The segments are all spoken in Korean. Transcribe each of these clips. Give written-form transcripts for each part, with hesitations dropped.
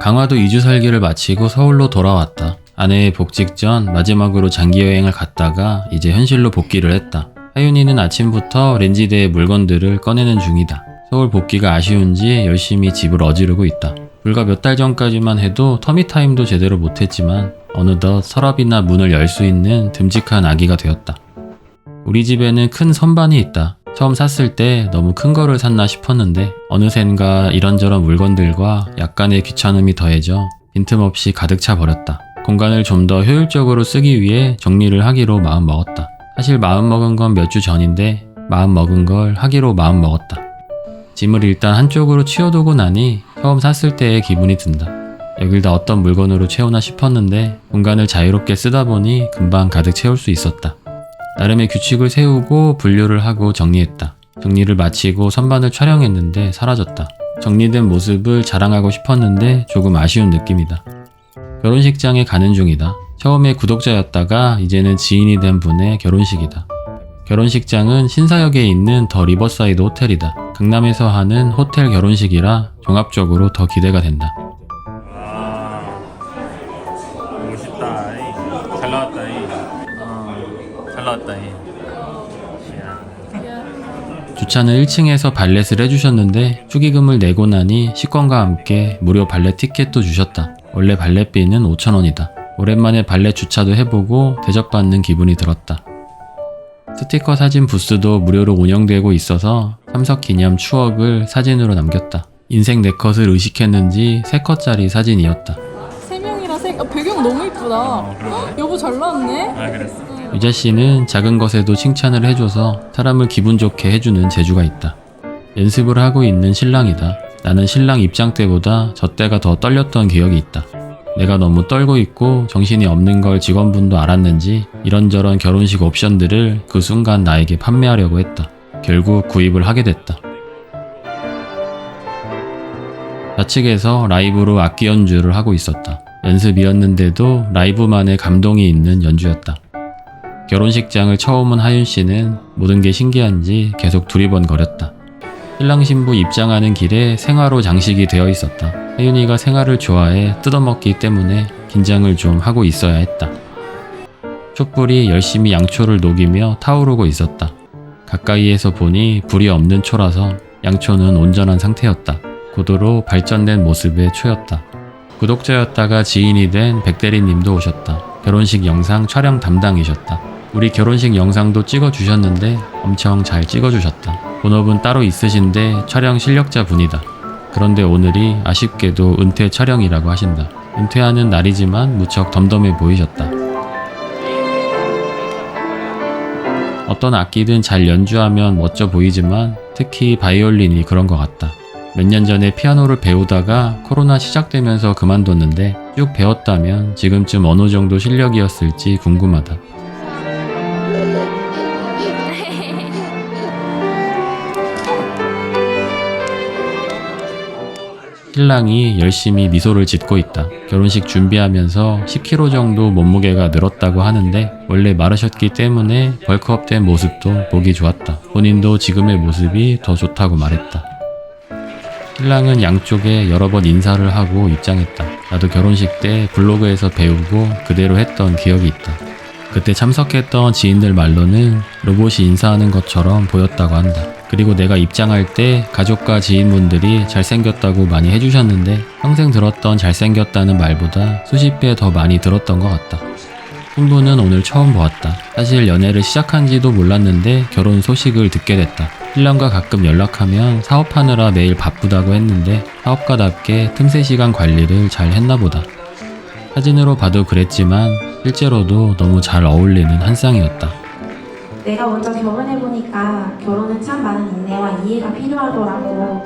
강화도 2주 살기를 마치고 서울로 돌아왔다. 아내의 복직 전 마지막으로 장기여행을 갔다가 이제 현실로 복귀를 했다. 하윤이는 아침부터 렌지대의 물건들을 꺼내는 중이다. 서울 복귀가 아쉬운지 열심히 집을 어지르고 있다. 불과 몇 달 전까지만 해도 터미타임도 제대로 못했지만 어느덧 서랍이나 문을 열 수 있는 듬직한 아기가 되었다. 우리 집에는 큰 선반이 있다. 처음 샀을 때 너무 큰 거를 샀나 싶었는데 어느샌가 이런저런 물건들과 약간의 귀찮음이 더해져 빈틈없이 가득 차 버렸다. 공간을 좀 더 효율적으로 쓰기 위해 정리를 하기로 마음먹었다. 사실 마음먹은 건 몇 주 전인데 마음먹은 걸 하기로 마음먹었다. 짐을 일단 한쪽으로 치워두고 나니 처음 샀을 때의 기분이 든다. 여길 다 어떤 물건으로 채우나 싶었는데 공간을 자유롭게 쓰다 보니 금방 가득 채울 수 있었다. 나름의 규칙을 세우고 분류를 하고 정리했다. 정리를 마치고 선반을 촬영했는데 사라졌다. 정리된 모습을 자랑하고 싶었는데 조금 아쉬운 느낌이다. 결혼식장에 가는 중이다. 처음에 구독자였다가 이제는 지인이 된 분의 결혼식이다. 결혼식장은 신사역에 있는 더 리버사이드 호텔이다. 강남에서 하는 호텔 결혼식이라 종합적으로 더 기대가 된다. 와, 멋있다. 잘 나왔다. 잘 나왔다. 주차는 1층에서 발렛을 해주셨는데 축의금을 내고 나니 식권과 함께 무료 발렛 티켓도 주셨다. 원래 발렛비는 5,000원이다. 오랜만에 발렛 주차도 해보고 대접받는 기분이 들었다. 스티커 사진 부스도 무료로 운영되고 있어서 참석 기념 추억을 사진으로 남겼다. 인생 4컷을 의식했는지 3컷짜리 사진이었다. 3명이라 배경 너무 이쁘다. 여보 잘 나왔네. 아, 그랬어? 유자씨는 작은 것에도 칭찬을 해줘서 사람을 기분 좋게 해주는 재주가 있다. 연습을 하고 있는 신랑이다. 나는 신랑 입장 때보다 저 때가 더 떨렸던 기억이 있다. 내가 너무 떨고 있고 정신이 없는 걸 직원분도 알았는지 이런저런 결혼식 옵션들을 그 순간 나에게 판매하려고 했다. 결국 구입을 하게 됐다. 좌측에서 라이브로 악기 연주를 하고 있었다. 연습이었는데도 라이브만의 감동이 있는 연주였다. 결혼식장을 처음 온 하윤씨는 모든 게 신기한지 계속 두리번거렸다. 신랑 신부 입장하는 길에 생화로 장식이 되어 있었다. 하윤이가 생화를 좋아해 뜯어먹기 때문에 긴장을 좀 하고 있어야 했다. 촛불이 열심히 양초를 녹이며 타오르고 있었다. 가까이에서 보니 불이 없는 초라서 양초는 온전한 상태였다. 고도로 발전된 모습의 초였다. 구독자였다가 지인이 된 백대리님도 오셨다. 결혼식 영상 촬영 담당이셨다. 우리 결혼식 영상도 찍어주셨는데 엄청 잘 찍어주셨다. 본업은 따로 있으신데 촬영 실력자 분이다. 그런데 오늘이 아쉽게도 은퇴 촬영이라고 하신다. 은퇴하는 날이지만 무척 덤덤해 보이셨다. 어떤 악기든 잘 연주하면 멋져 보이지만 특히 바이올린이 그런 것 같다. 몇 년 전에 피아노를 배우다가 코로나 시작되면서 그만뒀는데 쭉 배웠다면 지금쯤 어느 정도 실력이었을지 궁금하다. 신랑이 열심히 미소를 짓고 있다. 결혼식 준비하면서 10kg 정도 몸무게가 늘었다고 하는데 원래 마르셨기 때문에 벌크업된 모습도 보기 좋았다. 본인도 지금의 모습이 더 좋다고 말했다. 신랑은 양쪽에 여러 번 인사를 하고 입장했다. 나도 결혼식 때 블로그에서 배우고 그대로 했던 기억이 있다. 그때 참석했던 지인들 말로는 로봇이 인사하는 것처럼 보였다고 한다. 그리고 내가 입장할 때 가족과 지인분들이 잘생겼다고 많이 해주셨는데 평생 들었던 잘생겼다는 말보다 수십 배 더 많이 들었던 것 같다. 신부는 오늘 처음 보았다. 사실 연애를 시작한 지도 몰랐는데 결혼 소식을 듣게 됐다. 신랑과 가끔 연락하면 사업하느라 매일 바쁘다고 했는데 사업가답게 틈새 시간 관리를 잘 했나 보다. 사진으로 봐도 그랬지만 실제로도 너무 잘 어울리는 한 쌍이었다. 내가 먼저 결혼해보니까 결혼은 참 많은 인내와 이해가 필요하더라고.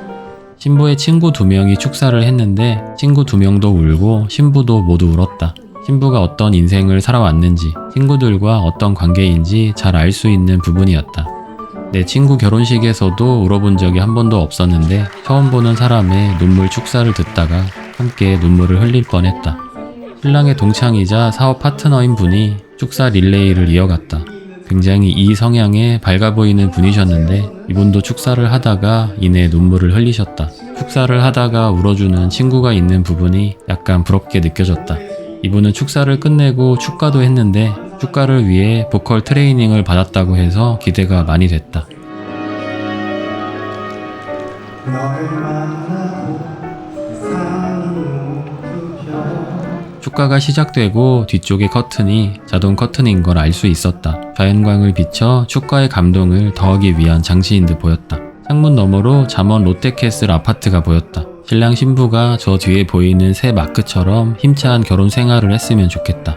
신부의 친구 2명이 축사를 했는데 친구 2명도 울고 신부도 모두 울었다. 신부가 어떤 인생을 살아왔는지 친구들과 어떤 관계인지 잘 알 수 있는 부분이었다. 내 친구 결혼식에서도 울어본 적이 한 번도 없었는데 처음 보는 사람의 눈물 축사를 듣다가 함께 눈물을 흘릴 뻔했다. 신랑의 동창이자 사업 파트너인 분이 축사 릴레이를 이어갔다. 굉장히 이성향의 밝아 보이는 분이셨는데 이분도 축사를 하다가 이내 눈물을 흘리셨다. 축사를 하다가 울어주는 친구가 있는 부분이 약간 부럽게 느껴졌다. 이분은 축사를 끝내고 축가도 했는데 축가를 위해 보컬 트레이닝을 받았다고 해서 기대가 많이 됐다. 축가가 시작되고 뒤쪽의 커튼이 자동 커튼인 걸 알 수 있었다. 자연광을 비춰 축가의 감동을 더하기 위한 장치인 듯 보였다. 창문 너머로 잠원 롯데캐슬 아파트가 보였다. 신랑 신부가 저 뒤에 보이는 새 마크처럼 힘찬 결혼 생활을 했으면 좋겠다.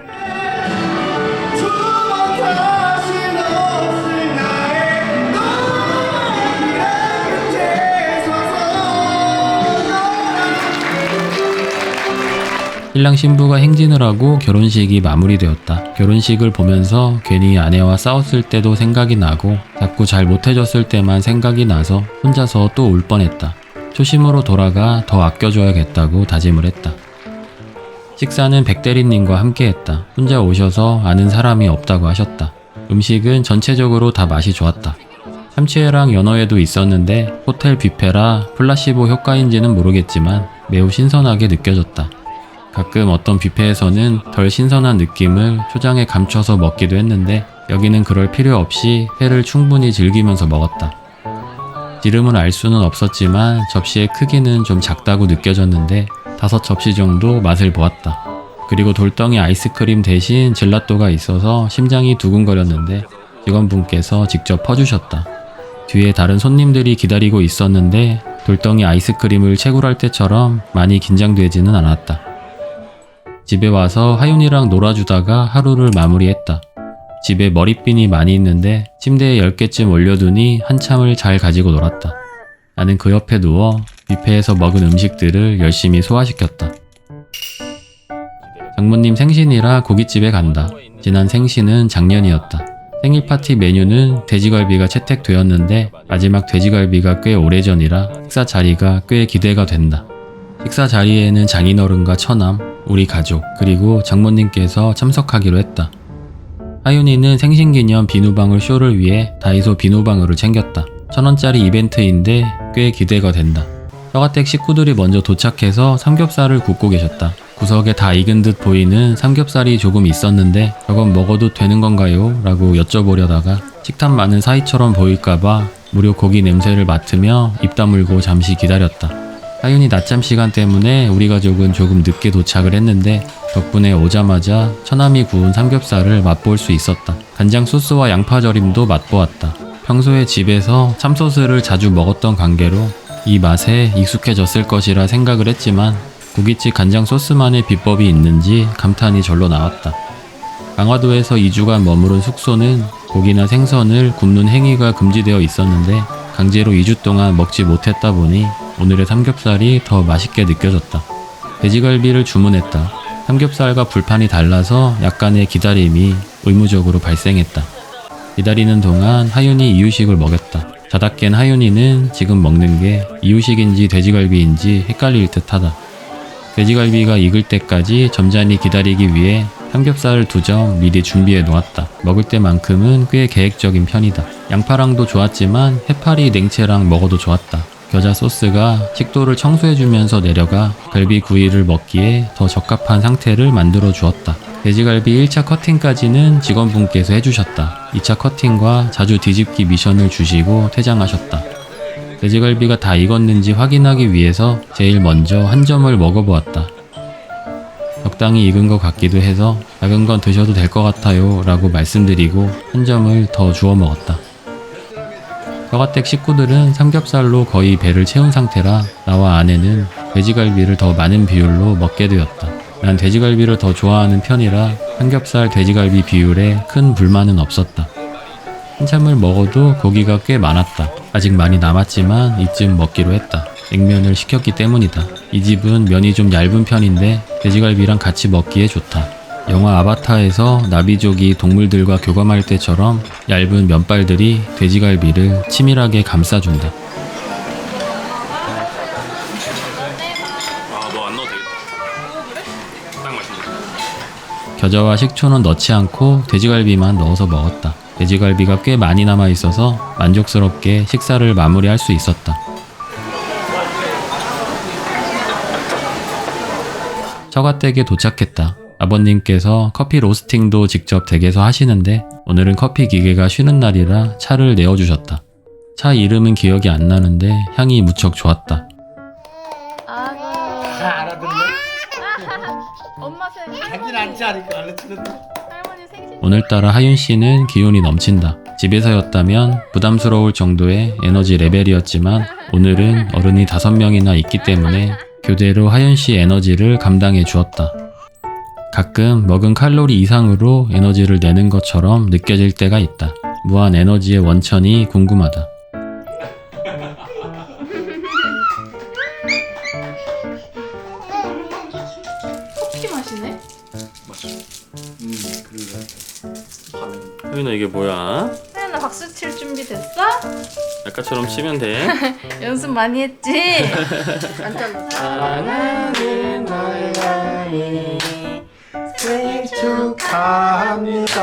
신랑 신부가 행진을 하고 결혼식이 마무리되었다. 결혼식을 보면서 괜히 아내와 싸웠을 때도 생각이 나고 자꾸 잘 못해줬을 때만 생각이 나서 혼자서 또 울 뻔했다. 초심으로 돌아가 더 아껴줘야겠다고 다짐을 했다. 식사는 백대리님과 함께 했다. 혼자 오셔서 아는 사람이 없다고 하셨다. 음식은 전체적으로 다 맛이 좋았다. 참치회랑 연어회도 있었는데 호텔 뷔페라 플라시보 효과인지는 모르겠지만 매우 신선하게 느껴졌다. 가끔 어떤 뷔페에서는 덜 신선한 느낌을 초장에 감춰서 먹기도 했는데 여기는 그럴 필요 없이 회를 충분히 즐기면서 먹었다. 이름은 알 수는 없었지만 접시의 크기는 좀 작다고 느껴졌는데 5접시 정도 맛을 보았다. 그리고 돌덩이 아이스크림 대신 젤라또가 있어서 심장이 두근거렸는데 직원분께서 직접 퍼주셨다. 뒤에 다른 손님들이 기다리고 있었는데 돌덩이 아이스크림을 채굴할 때처럼 많이 긴장되지는 않았다. 집에 와서 하윤이랑 놀아주다가 하루를 마무리했다. 집에 머리핀이 많이 있는데 침대에 10개쯤 올려두니 한참을 잘 가지고 놀았다. 나는 그 옆에 누워 뷔페에서 먹은 음식들을 열심히 소화시켰다. 장모님 생신이라 고깃집에 간다. 지난 생신은 작년이었다. 생일 파티 메뉴는 돼지갈비가 채택되었는데 마지막 돼지갈비가 꽤 오래전이라 식사 자리가 꽤 기대가 된다. 식사 자리에는 장인어른과 처남, 우리 가족, 그리고 장모님께서 참석하기로 했다. 하윤이는 생신기념 비누방울 쇼를 위해 다이소 비누방울을 챙겼다. 1,000원짜리 이벤트인데 꽤 기대가 된다. 서가댁 식구들이 먼저 도착해서 삼겹살을 굽고 계셨다. 구석에 다 익은 듯 보이는 삼겹살이 조금 있었는데 저건 먹어도 되는 건가요? 라고 여쭤보려다가 식탐 많은 사이처럼 보일까봐 무료 고기 냄새를 맡으며 입 다물고 잠시 기다렸다. 하윤이 낮잠 시간 때문에 우리 가족은 조금 늦게 도착을 했는데 덕분에 오자마자 처남이 구운 삼겹살을 맛볼 수 있었다. 간장 소스와 양파절임도 맛보았다. 평소에 집에서 참소스를 자주 먹었던 관계로 이 맛에 익숙해졌을 것이라 생각을 했지만 고깃집 간장 소스만의 비법이 있는지 감탄이 절로 나왔다. 강화도에서 2주간 머무른 숙소는 고기나 생선을 굽는 행위가 금지되어 있었는데 강제로 2주 동안 먹지 못했다 보니 오늘의 삼겹살이 더 맛있게 느껴졌다. 돼지갈비를 주문했다. 삼겹살과 불판이 달라서 약간의 기다림이 의무적으로 발생했다. 기다리는 동안 하윤이 이유식을 먹였다. 자다 깬 하윤이는 지금 먹는 게 이유식인지 돼지갈비인지 헷갈릴 듯하다. 돼지갈비가 익을 때까지 점잖이 기다리기 위해 삼겹살을 2점 미리 준비해 놓았다. 먹을 때만큼은 꽤 계획적인 편이다. 양파랑도 좋았지만 해파리 냉채랑 먹어도 좋았다. 겨자 소스가 식도를 청소해주면서 내려가 갈비 구이를 먹기에 더 적합한 상태를 만들어 주었다. 돼지갈비 1차 커팅까지는 직원분께서 해주셨다. 2차 커팅과 자주 뒤집기 미션을 주시고 퇴장하셨다. 돼지갈비가 다 익었는지 확인하기 위해서 제일 먼저 한 점을 먹어보았다. 적당히 익은 것 같기도 해서 작은 건 드셔도 될 것 같아요 라고 말씀드리고 한 점을 더 주워 먹었다. 서가댁 식구들은 삼겹살로 거의 배를 채운 상태라 나와 아내는 돼지갈비를 더 많은 비율로 먹게 되었다. 난 돼지갈비를 더 좋아하는 편이라 삼겹살 돼지갈비 비율에 큰 불만은 없었다. 한참을 먹어도 고기가 꽤 많았다. 아직 많이 남았지만 이쯤 먹기로 했다. 냉면을 시켰기 때문이다. 이 집은 면이 좀 얇은 편인데 돼지갈비랑 같이 먹기에 좋다. 영화 아바타에서 나비족이 동물들과 교감할 때처럼 얇은 면발들이 돼지갈비를 치밀하게 감싸준다. 너 안 넣어도 되겠다. 딱 맛있네. 겨자와 식초는 넣지 않고 돼지갈비만 넣어서 먹었다. 돼지갈비가 꽤 많이 남아 있어서 만족스럽게 식사를 마무리할 수 있었다. 처갓댁에 도착했다. 아버님께서 커피 로스팅도 직접 댁에서 하시는데 오늘은 커피 기계가 쉬는 날이라 차를 내어주셨다. 차 이름은 기억이 안 나는데 향이 무척 좋았다. 다 알아듣네. 엄마 생일. 자기는 앉지 않으니까 알아듣는데. 할머니 생신. 오늘따라 하윤 씨는 기운이 넘친다. 집에서였다면 부담스러울 정도의 에너지 레벨이었지만 오늘은 어른이 5명이나 있기 때문에 교대로 하윤 씨 에너지를 감당해 주었다. 가끔 먹은 칼로리 이상으로 에너지를 내는 것처럼 느껴질 때가 있다. 무한 에너지의 원천이 궁금하다. 커피 마시네? 그래. 하윤아 이게 뭐야? 하연아 박수 칠 준비 됐어? 아까처럼 치면 돼. 연습 많이 했지? 안 잘랐어. 사랑하는 나의 생일 축하합니다.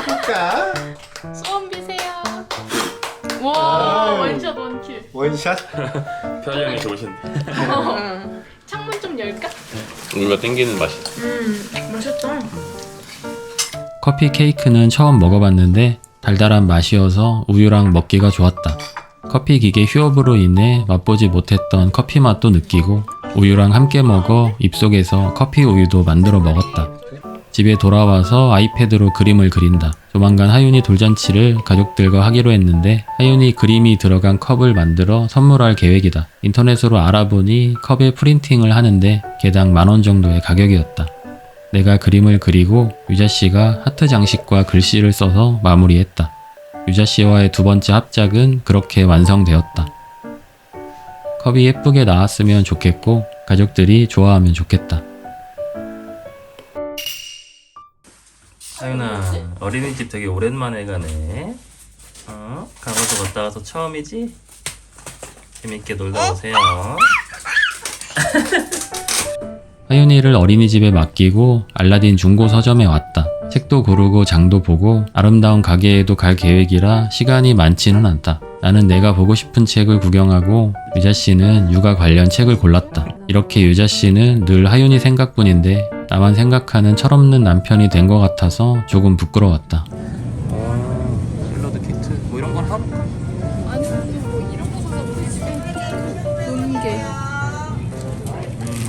축하. 소원 비세요. 와 원샷 원킬. 원샷. 표정이 좋으신데. 창문 좀 열까? 우유가 땡기는 맛이. 맛있다. 커피 케이크는 처음 먹어봤는데 달달한 맛이어서 우유랑 먹기가 좋았다. 커피 기계 휴업으로 인해 맛보지 못했던 커피 맛도 느끼고 우유랑 함께 먹어 입속에서 커피 우유도 만들어 먹었다. 집에 돌아와서 아이패드로 그림을 그린다. 조만간 하윤이 돌잔치를 가족들과 하기로 했는데 하윤이 그림이 들어간 컵을 만들어 선물할 계획이다. 인터넷으로 알아보니 컵에 프린팅을 하는데 개당 10,000원 정도의 가격이었다. 내가 그림을 그리고 유자씨가 하트 장식과 글씨를 써서 마무리했다. 유자씨와의 2번째 합작은 그렇게 완성되었다. 컵이 예쁘게 나왔으면 좋겠고 가족들이 좋아하면 좋겠다. 하윤아 어린이집 되게 오랜만에 가네. 강화도 갔다 와서 처음이지? 재밌게 놀다 오세요. 하윤이를 어린이집에 맡기고 알라딘 중고 서점에 왔다. 책도 고르고 장도 보고 아름다운 가게에도 갈 계획이라 시간이 많지는 않다. 나는 내가 보고 싶은 책을 구경하고 유자씨는 육아 관련 책을 골랐다. 이렇게 유자씨는 늘 하윤이 생각뿐인데 나만 생각하는 철없는 남편이 된 것 같아서 조금 부끄러웠다. 샐러드 키트 뭐 이런 건 할까? 아니 근데 뭐 이런 거 사서 우리 집에 노는 게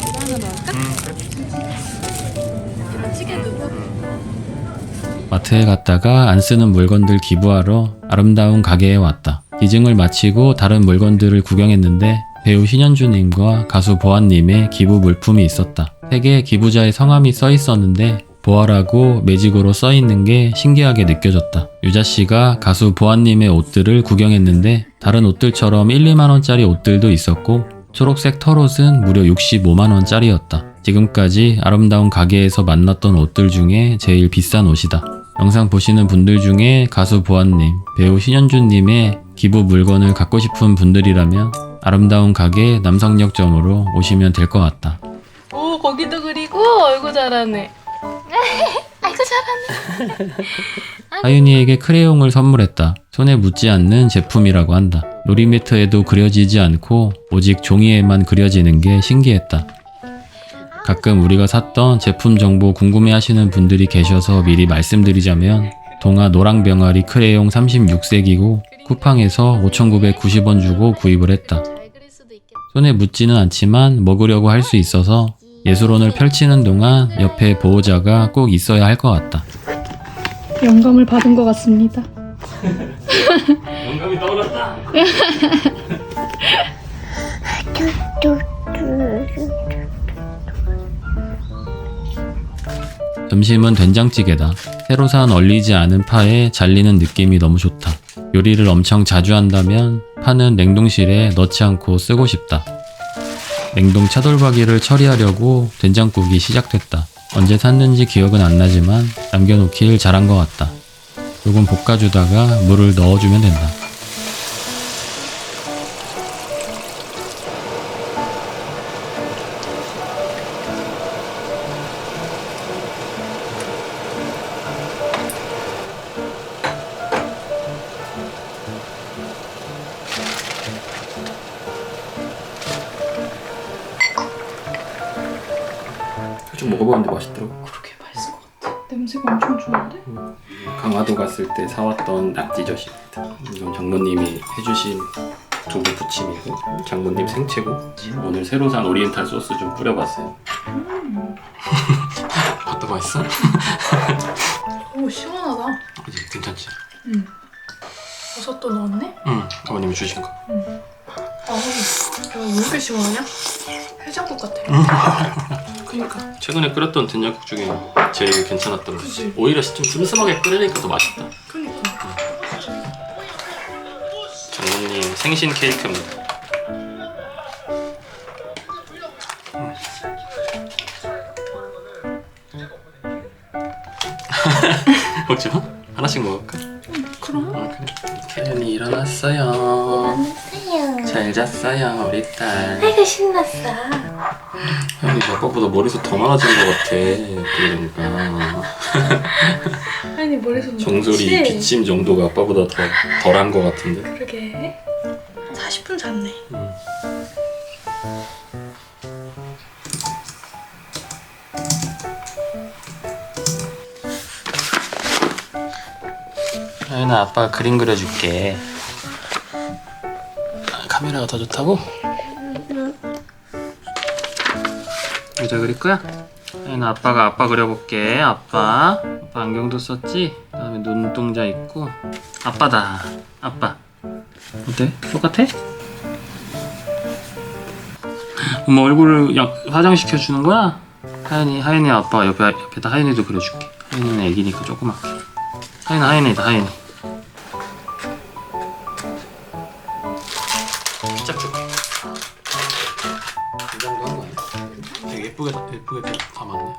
이거 하나 넣을까? 이거 찌개 두고 마트에 갔다가 안 쓰는 물건들 기부하러 아름다운 가게에 왔다. 기증을 마치고 다른 물건들을 구경했는데 배우 신현주님과 가수 보아님의 기부 물품이 있었다. 책에 기부자의 성함이 써 있었는데 보아라고 매직으로 써 있는 게 신기하게 느껴졌다. 유자씨가 가수 보아님의 옷들을 구경했는데 다른 옷들처럼 1, 2만원짜리 옷들도 있었고 초록색 털옷은 무려 65만원짜리였다. 지금까지 아름다운 가게에서 만났던 옷들 중에 제일 비싼 옷이다. 영상 보시는 분들 중에 가수 보아님, 배우 신현주님의 기부 물건을 갖고 싶은 분들이라면 아름다운 가게 남성역점으로 오시면 될 것 같다. 오 거기도 그리고 아이고 잘하네. 아이고 잘하네. 하윤이에게 크레용을 선물했다. 손에 묻지 않는 제품이라고 한다. 놀이매트에도 그려지지 않고 오직 종이에만 그려지는 게 신기했다. 가끔 우리가 샀던 제품 정보 궁금해하시는 분들이 계셔서 미리 말씀드리자면 동아 노랑병아리 크레용 36색이고 쿠팡에서 5,990원 주고 구입을 했다. 손에 묻지는 않지만 먹으려고 할 수 있어서 예술원을 펼치는 동안 옆에 보호자가 꼭 있어야 할 것 같다. 영감을 받은 것 같습니다. 영감이 떠올랐다. 점심은 된장찌개다. 새로 산 얼리지 않은 파에 잘리는 느낌이 너무 좋다. 요리를 엄청 자주 한다면 파는 냉동실에 넣지 않고 쓰고 싶다. 냉동 차돌박이를 처리하려고 된장국이 시작됐다. 언제 샀는지 기억은 안 나지만 남겨놓길 잘한 것 같다. 조금 볶아주다가 물을 넣어주면 된다. 좀 먹어봤는데 맛있더라고. 그렇게 맛있을 것 같아. 냄새가 엄청 좋은데? 강화도 갔을 때 사왔던 낙지젓입니다. 이건 장모님이 해주신 두부 부침이고 장모님 생채고 오늘 새로 산 오리엔탈 소스 좀 뿌려봤어요. 어떤 맛있어? 오 시원하다. 그치? 괜찮지? 버섯도 넣었네? 응, 어머님이 주신 거. 아, 야, 왜 이렇게 시원하냐? 해장국 같아. 그러니까 최근에 끓였던 된장국 중에 제일 괜찮았던 거. 오히려 좀 슴슴하게 끓이니까 더 맛있다. 그니까. 장모님 생신 케이크입니다. 먹지 마? 하나씩 먹을까? 그럼? 그래. 태연이 일어났어요. 잘 잤어요 우리 딸. 아이고 신났어. 태연이 아빠보다 머리숱 더 많아진 것 같아. 그러니까 아니 머리숱 정소리 기침 정도가 아빠보다 더 덜한 것 같은데. 그러게. 40분 잤네. 태연아 아빠가 그림 그려줄게. 카메라가 더 좋다고? 여자 그릴 거야? 태연아 아빠가 아빠 그려볼게. 아빠 안경도 썼지? 그 다음에 눈동자 있고 아빠다. 아빠 어때? 똑같아? 엄마 얼굴을 화장시켜주는 거야? 하연이 아빠 옆에다 하연이도 그려줄게. 하연이는 애기니까 조그맣게. 하연이다 하연이. 살짝 줄게. 이 정도 한 거 아니야? 되게 예쁘게 담았네.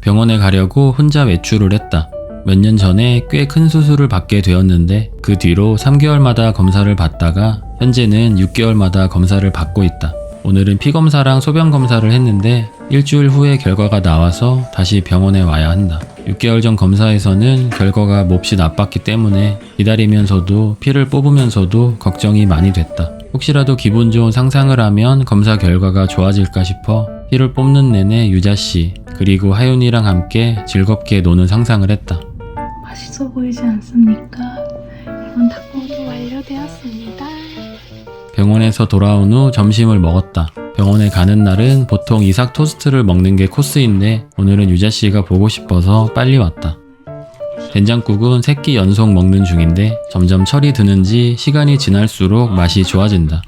병원에 가려고 혼자 외출을 했다. 몇 년 전에 꽤 큰 수술을 받게 되었는데 그 뒤로 3개월마다 검사를 받다가 현재는 6개월마다 검사를 받고 있다. 오늘은 피검사랑 소변검사를 했는데 일주일 후에 결과가 나와서 다시 병원에 와야 한다. 6개월 전 검사에서는 결과가 몹시 나빴기 때문에 기다리면서도 피를 뽑으면서도 걱정이 많이 됐다. 혹시라도 기분 좋은 상상을 하면 검사 결과가 좋아질까 싶어 피를 뽑는 내내 유자씨 그리고 하윤이랑 함께 즐겁게 노는 상상을 했다. 맛있어 보이지 않습니까? 이번 닭고도 완료되었습니다. 병원에서 돌아온 후 점심을 먹었다. 병원에 가는 날은 보통 이삭 토스트를 먹는 게 코스인데 오늘은 유자씨가 보고 싶어서 빨리 왔다. 된장국은 3끼 연속 먹는 중인데 점점 철이 드는지 시간이 지날수록 맛이 좋아진다.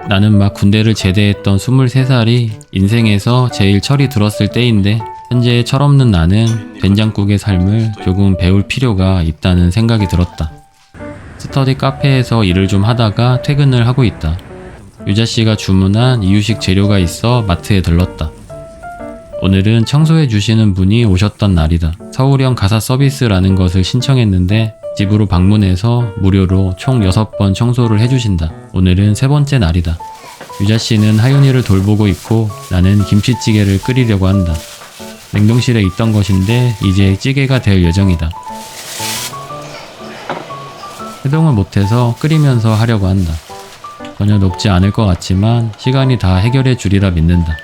나는 막 군대를 제대했던 23살이 인생에서 제일 철이 들었을 때인데 현재의 철없는 나는 된장국의 삶을 조금 배울 필요가 있다는 생각이 들었다. 스터디 카페에서 일을 좀 하다가 퇴근을 하고 있다. 유자씨가 주문한 이유식 재료가 있어 마트에 들렀다. 오늘은 청소해 주시는 분이 오셨던 날이다. 서울형 가사 서비스라는 것을 신청했는데 집으로 방문해서 무료로 총 6번 청소를 해주신다. 오늘은 3번째 날이다. 유자씨는 하윤이를 돌보고 있고 나는 김치찌개를 끓이려고 한다. 냉동실에 있던 것인데 이제 찌개가 될 예정이다. 해동을 못해서 끓이면서 하려고 한다. 전혀 녹지 않을 것 같지만 시간이 다 해결해 주리라 믿는다.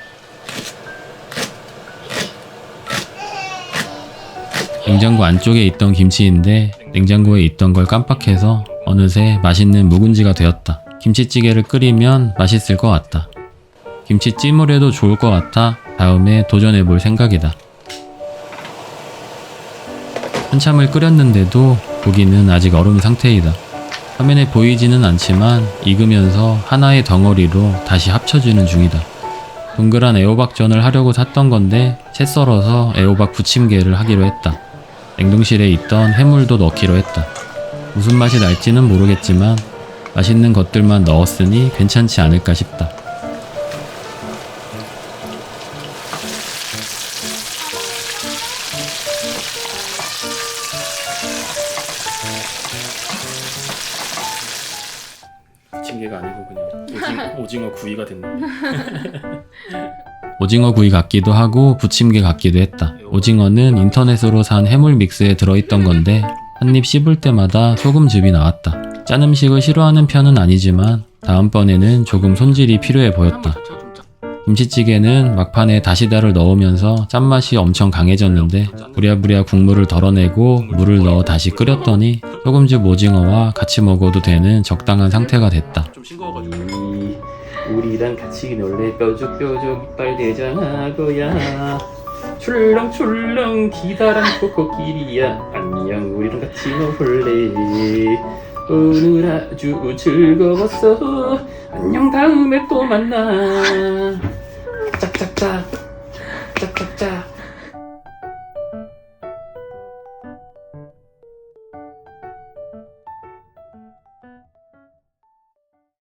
냉장고 안쪽에 있던 김치인데 냉장고에 있던 걸 깜빡해서 어느새 맛있는 묵은지가 되었다. 김치찌개를 끓이면 맛있을 것 같다. 김치찜을 해도 좋을 것 같아 다음에 도전해 볼 생각이다. 한참을 끓였는데도 고기는 아직 얼음 상태이다. 화면에 보이지는 않지만 익으면서 하나의 덩어리로 다시 합쳐지는 중이다. 동그란 애호박전을 하려고 샀던 건데 채 썰어서 애호박 부침개를 하기로 했다. 냉동실에 있던 해물도 넣기로 했다. 무슨 맛이 날지는 모르겠지만 맛있는 것들만 넣었으니 괜찮지 않을까 싶다. 부침개가 아니고 그냥 오징어 구이가 됐네. 오징어 구이 같기도 하고 부침개 같기도 했다. 오징어는 인터넷으로 산 해물 믹스에 들어있던 건데 한 입 씹을 때마다 소금즙이 나왔다. 짠 음식을 싫어하는 편은 아니지만 다음번에는 조금 손질이 필요해 보였다. 김치찌개는 막판에 다시다를 넣으면서 짠맛이 엄청 강해졌는데 부랴부랴 국물을 덜어내고 물을 넣어 다시 끓였더니 소금즙 오징어와 같이 먹어도 되는 적당한 상태가 됐다. 좀 싱거워가지고. 우리랑 같이 놀래 뾰족뾰족 이빨 대장하고야 출렁출렁 기다란 코코끼리야 안녕 우리랑 같이 놀래 오늘 아주 즐거웠어 안녕 다음에 또 만나 짝짝짝 짝짝짝